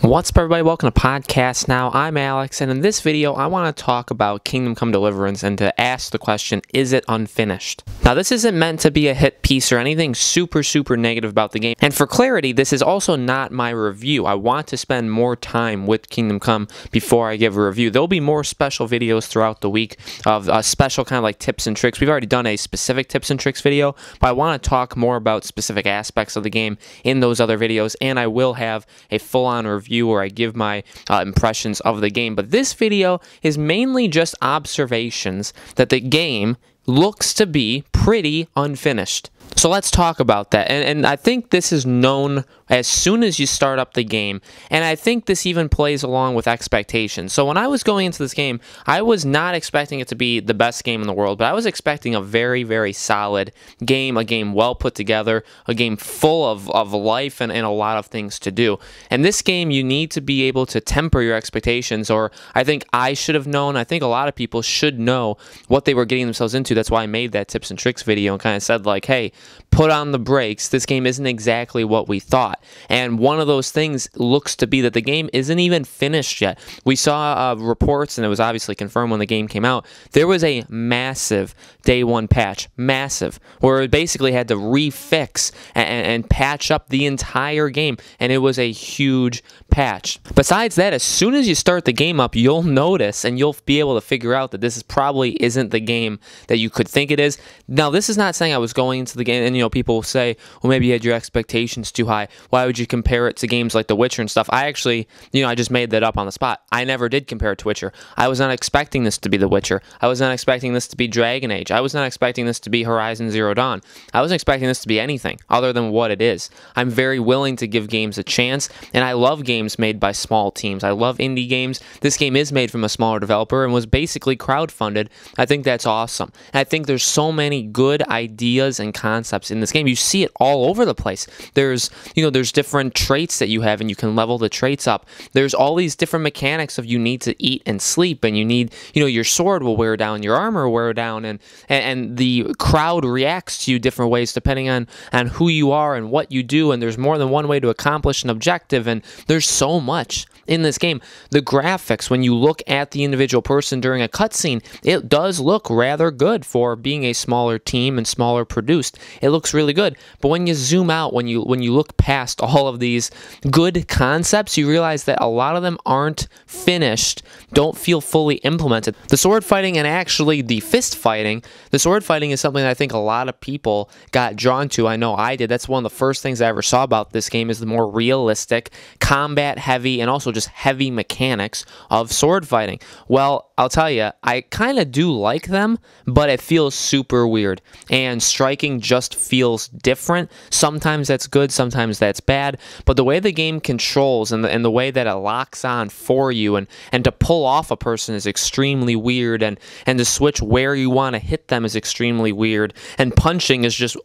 What's up, everybody? Welcome to Podcast Now. I'm Alex, and in this video, I want to talk about Kingdom Come Deliverance and to ask the question, is it unfinished? Now, this isn't meant to be a hit piece or anything super negative about the game. And for clarity, this is also not my review. I want to spend more time with Kingdom Come before I give a review. There'll be more special videos throughout the week of special kind of like tips and tricks. We've already done a specific tips and tricks video, but I want to talk more about specific aspects of the game in those other videos, and I will have a full-on review where I give my impressions of the game. But this video is mainly just observations that the game looks to be pretty unfinished. So let's talk about that. And I think this is known as soon as you start up the game. And I think this even plays along with expectations. So when I was going into this game, I was not expecting it to be the best game in the world, but I was expecting a very solid game, a game well put together, a game full of life and a lot of things to do. And this game, you need to be able to temper your expectations, or I think I should have known. I think a lot of people should know what they were getting themselves into. That's why I made that tips and tricks video and kind of said like, hey, put on the brakes. This game isn't exactly what we thought. And one of those things looks to be that the game isn't even finished yet. We saw reports, and it was obviously confirmed when the game came out, there was a massive day one patch, massive, where it basically had to refix and patch up the entire game, and it was a huge patch. Besides that, as soon as you start the game up, you'll notice and you'll be able to figure out that this probably isn't the game that you could think it is. Now, this is not saying I was going into the game, and people will say, well, maybe you had your expectations too high. Why would you compare it to games like The Witcher and stuff? I actually, I just made that up on the spot. I never did compare it to Witcher. I was not expecting this to be The Witcher. I was not expecting this to be Dragon Age. I was not expecting this to be Horizon Zero Dawn. I wasn't expecting this to be anything other than what it is. I'm very willing to give games a chance, and I love games made by small teams. I love indie games. This game is made from a smaller developer and was basically crowdfunded. I think that's awesome. And I think there's so many good ideas and concepts in this game. You see it all over the place. There's different traits that you have, and you can level the traits up. There's all these different mechanics of you need to eat and sleep, and you need, your sword will wear down, your armor will wear down, and the crowd reacts to you different ways depending on who you are and what you do, and there's more than one way to accomplish an objective, and there's so much in this game. The graphics, when you look at the individual person during a cutscene, it does look rather good for being a smaller team and smaller produced. It looks really good. But when you zoom out, when you look past all of these good concepts, you realize that a lot of them aren't finished, don't feel fully implemented. The sword fighting and actually the fist fighting, the sword fighting is something that I think a lot of people got drawn to. I know I did. That's one of the first things I ever saw about this game, is the more realistic, combat heavy, and also just heavy mechanics of sword fighting. Well, I'll tell you, I kind of do like them, but it feels super weird, and striking just feels different. Sometimes that's good, sometimes that's bad, but the way the game controls and the way that it locks on for you and to pull off a person is extremely weird, and to switch where you want to hit them is extremely weird, and punching is just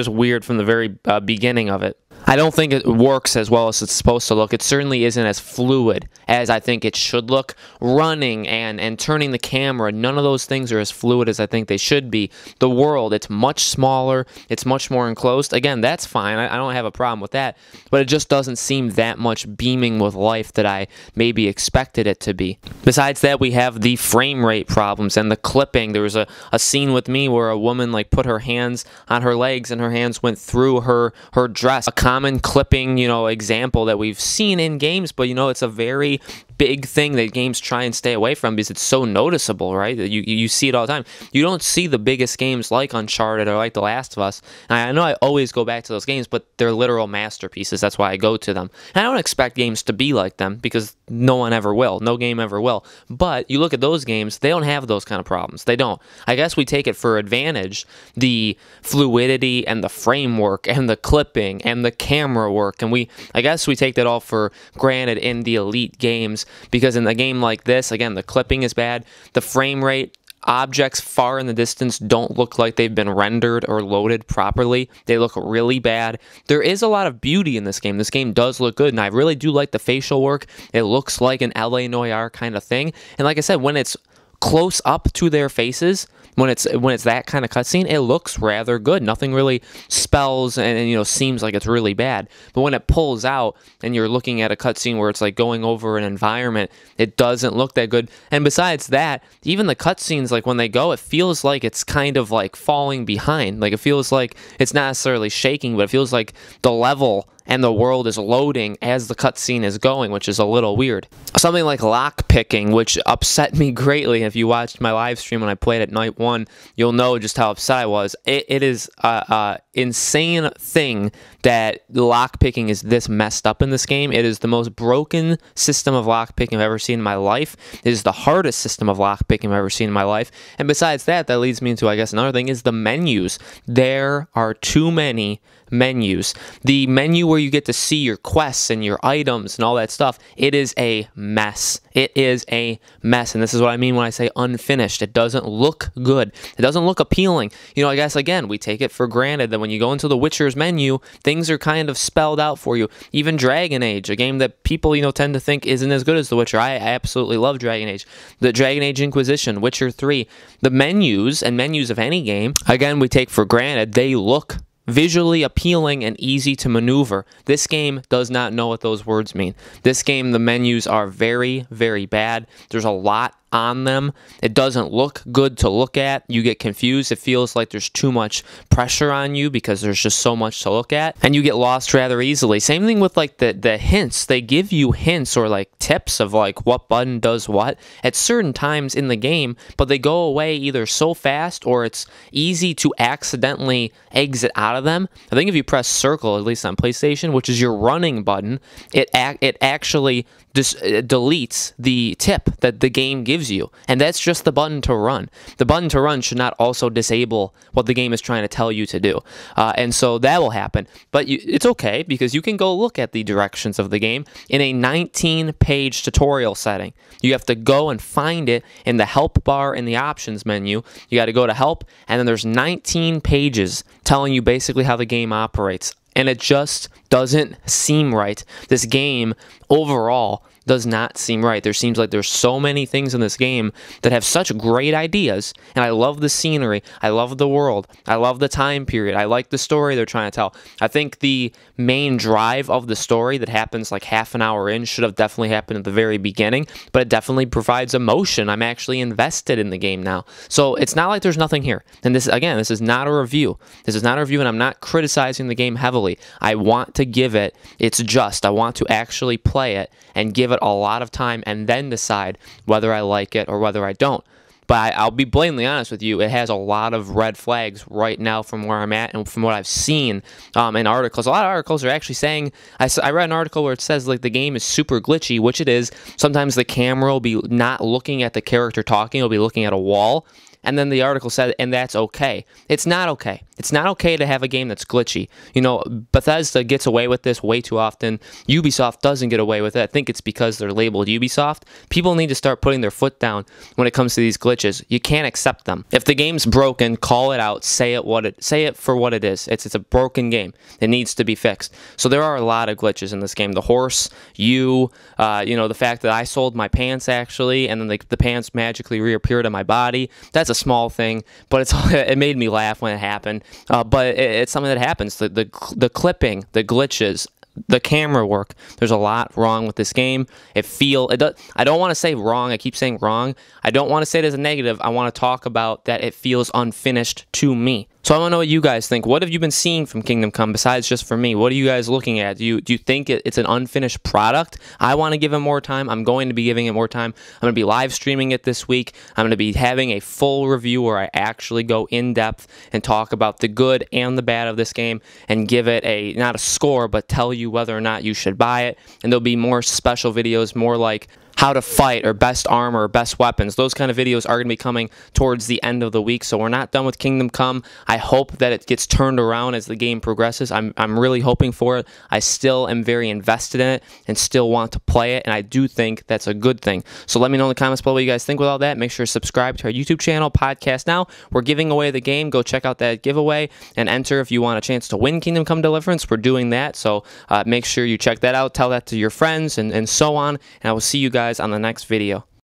weird from the very beginning of it. I don't think it works as well as it's supposed to look. It certainly isn't as fluid as I think it should look. Running and turning the camera, none of those things are as fluid as I think they should be. The world, it's much smaller. It's much more enclosed. Again, that's fine. I don't have a problem with that. But it just doesn't seem that much beaming with life that I maybe expected it to be. Besides that, we have the frame rate problems and the clipping. There was a scene with me where a woman put her hands on her legs and her hands went through her dress. A common clipping, example that we've seen in games, but it's a very big thing that games try and stay away from because it's so noticeable, right? You see it all the time. You don't see the biggest games like Uncharted or like The Last of Us. And I know I always go back to those games, but they're literal masterpieces. That's why I go to them. And I don't expect games to be like them because no one ever will. No game ever will. But you look at those games, they don't have those kind of problems. They don't. I guess we take it for advantage, the fluidity and the framework and the clipping and the camera work, and I guess we take that all for granted in the elite games, because in a game like this, again, the clipping is bad, the frame rate, objects far in the distance don't look like they've been rendered or loaded properly. They look really bad. There is a lot of beauty in this game. This game does look good, and I really do like the facial work. It looks like an LA Noire kind of thing, and like I said, when it's close up to their faces, when it's that kind of cutscene, it looks rather good. Nothing really spells and you know, seems like it's really bad. But when it pulls out and you're looking at a cutscene where it's like going over an environment, it doesn't look that good. And besides that, even the cutscenes, like when they go, it feels like it's kind of like falling behind. Like it feels like it's not necessarily shaking, but it feels like the level and the world is loading as the cutscene is going, which is a little weird. Something like lock picking, which upset me greatly. If you watched my live stream when I played at night 1, you'll know just how upset I was. It is a insane thing that lock picking is this messed up in this game. It is the most broken system of lock picking I've ever seen in my life. It is the hardest system of lock picking I've ever seen in my life. And besides that, that leads me into, I guess, another thing is the menus. There are too many menus. The menu where you get to see your quests and your items and all that stuff, it is a mess. It is a mess. And this is what I mean when I say unfinished. It doesn't look good. It doesn't look appealing. You know, I guess, again, we take it for granted that when you go into the Witcher's menu, things are kind of spelled out for you. Even Dragon Age, a game that people, you know, tend to think isn't as good as The Witcher. I absolutely love Dragon Age. The Dragon Age Inquisition, Witcher 3, the menus and menus of any game, again, we take for granted they look visually appealing and easy to maneuver. This game does not know what those words mean. This game, the menus are very, very bad. There's a lot on them. It doesn't look good to look at. You get confused. It feels like there's too much pressure on you because there's just so much to look at, and you get lost rather easily. Same thing with like the hints. They give you hints or like tips of like what button does what at certain times in the game, but they go away either so fast or it's easy to accidentally exit out of them. I think if you press circle, at least on PlayStation, which is your running button, it actually deletes the tip that the game gives you, and that's just the button to run. The button to run should not also disable what the game is trying to tell you to do, and so that will happen. But it's okay because you can go look at the directions of the game in a 19-page tutorial setting. You have to go and find it in the help bar in the options menu. You got to go to help, and then there's 19 pages telling you basically how the game operates. And it just doesn't seem right. This game overall does not seem right. There seems like there's so many things in this game that have such great ideas, and I love the scenery, I love the world, I love the time period, I like the story they're trying to tell. I think the main drive of the story that happens like half an hour in should have definitely happened at the very beginning, but it definitely provides emotion. I'm actually invested in the game now. So it's not like there's nothing here. And this, again, this is not a review. This is not a review, and I'm not criticizing the game heavily. I want to give it its just. I want to actually play it and give it a lot of time and then decide whether I like it or whether I don't. But I'll be blatantly honest with you, it has a lot of red flags right now from where I'm at and from what I've seen in articles. A lot of articles are actually saying, I read an article where it says like the game is super glitchy, which it is. Sometimes the camera will be not looking at the character talking, it'll be looking at a wall. And then the article said, and that's okay. It's not okay. It's not okay to have a game that's glitchy. You know, Bethesda gets away with this way too often. Ubisoft doesn't get away with it. I think it's because they're labeled Ubisoft. People need to start putting their foot down when it comes to these glitches. You can't accept them. If the game's broken, call it out. Say it for what it is. It's a broken game. It needs to be fixed. So there are a lot of glitches in this game. The horse, you know, the fact that I sold my pants actually, and then the pants magically reappeared on my body. That's a small thing, but it made me laugh when it happened. But it's something that happens. The clipping, the glitches, the camera work. There's a lot wrong with this game. I don't want to say wrong. I keep saying wrong. I don't want to say it as a negative. I want to talk about that it feels unfinished to me. So I want to know what you guys think. What have you been seeing from Kingdom Come besides just for me? What are you guys looking at? Do you think it's an unfinished product? I want to give it more time. I'm going to be giving it more time. I'm going to be live streaming it this week. I'm going to be having a full review where I actually go in depth and talk about the good and the bad of this game and give it not a score, but tell you whether or not you should buy it. And there'll be more special videos, more like how to fight or best armor or best weapons. Those kind of videos are going to be coming towards the end of the week. So we're not done with Kingdom Come. I hope that it gets turned around as the game progresses. I'm really hoping for it. I still am very invested in it and still want to play it, and I do think that's a good thing. So let me know in the comments below what you guys think with all that. Make sure to subscribe to our YouTube channel, Podcast Now. We're giving away the game. Go check out that giveaway and enter if you want a chance to win Kingdom Come Deliverance. We're doing that, so make sure you check that out. Tell that to your friends and so on, and I will see you guys on the next video.